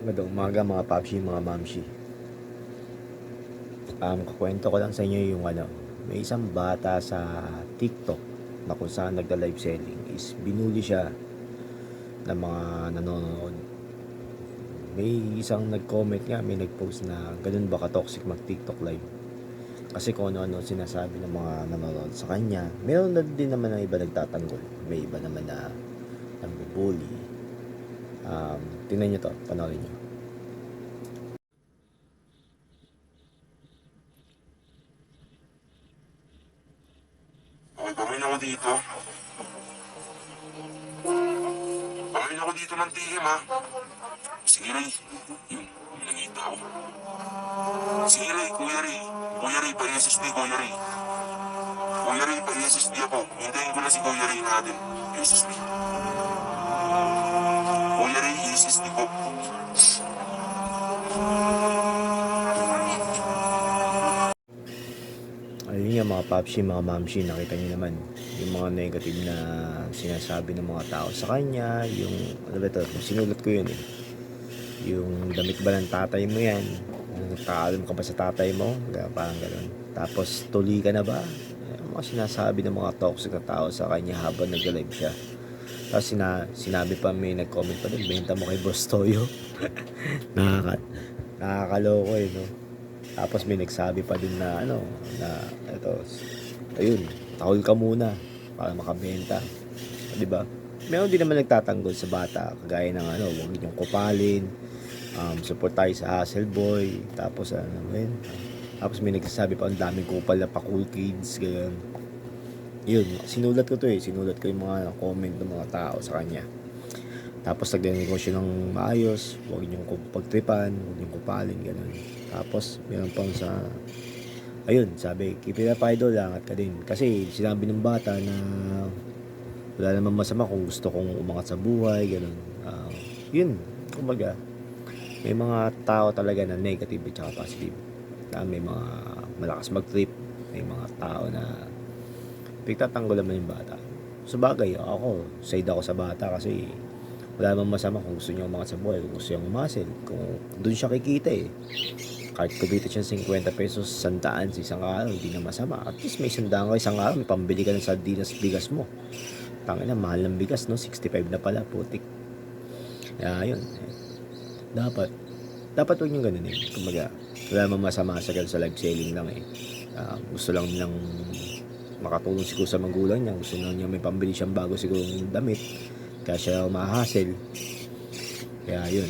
Magandang umaga mga papsi, mga mamsi. Kukwento ko lang sa inyo yung may isang bata sa TikTok na kung saan nagda-live selling is binuli siya ng mga nanonood. May isang nag-comment nga, may nag-post na ganun ba ka-toxic mag-TikTok live. Kasi kung ano-ano sinasabi ng mga nanonood sa kanya. Meron na din naman ng iba nagtatanggol. May iba naman na nambubuli. Tingnan nyo to, panoorin nyo. Okay, pamain ako dito. Pamain ako dito ng tihim, ha? Sige, Ray. Yung nakita ko. Sige, Ray, Kuya Ray. Kuya Ray, pa-SSD, Kuya Ray. Kuya Ray, pa-SSD ako. Hintayin ko na si Kuya Ray natin. SSD. Kuya Ray, SSD po. Ayun nga mga papsi, mga mamsi, nakita niyo naman yung mga negative na sinasabi ng mga tao sa kanya, yung ano ba ito, sinulat ko yun eh, yung damit ba ng tatay mo yan, nagpaalam ka ba sa tatay mo, parang gano'n, tapos tuli ka na ba, yung mga sinasabi ng mga toxic na tao sa kanya habang nag-live siya. Tapos sinabi pa, may nag-comment pa din, benta mo kay Boss Toyo. Nakaka, nakakaloko eh, no? Tapos may nagsabi pa din na na ito, ayun, tahol ka muna para makabenta. 'Di ba? Meron din naman nagtatanggol sa bata, kagaya ng huwag niyong kupalin, support tayo sa hustle boy, tapos tapos may nagsasabi pa ang daming kupal na pa cool kids, ganyan. Yun, sinulat ko yung mga comment ng mga tao sa kanya. Tapos nagde-negosyo ng maayos, huwag niyong pagtripan, huwag niyong kupalin, gano'n. Tapos meron pang ayun, sabi, keep it up idol, angat ka din. Kasi sinabi ng bata na wala namang masama kung gusto kong umangat sa buhay, gano'n. Yun, kumbaga, may mga tao talaga na negative at saka positive. May mga malakas mag-trip, may mga tao na pagtatanggol naman yung bata. Sa bagay, side ako sa bata kasi wala namang masama kung gusto niya umangat sa buhay, kung gusto niya umasil, kung doon siya kikita eh. Kahit kumita siya 50 pesos, 100 sa isang araw, hindi na masama. At least may 100 ka isang araw, may pambili ka ng sardinas bigas mo. Tangin na, mahal ng bigas, no? 65 na pala, putik. Kaya yun, dapat huwag niyong ganun eh. Kumbaga, wala namang masama sa live selling lang eh. Gusto lang nilang makatulong siguro sa magulang niya, gusto lang niya may pambili siyang bago siguro ng damit, kaya siya umahasel. Kaya yun,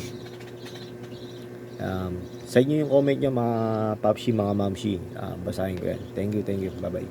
sa inyo yung comment nyo mga papsi, mga mamsi, basahin ko yan. Thank you, bye bye.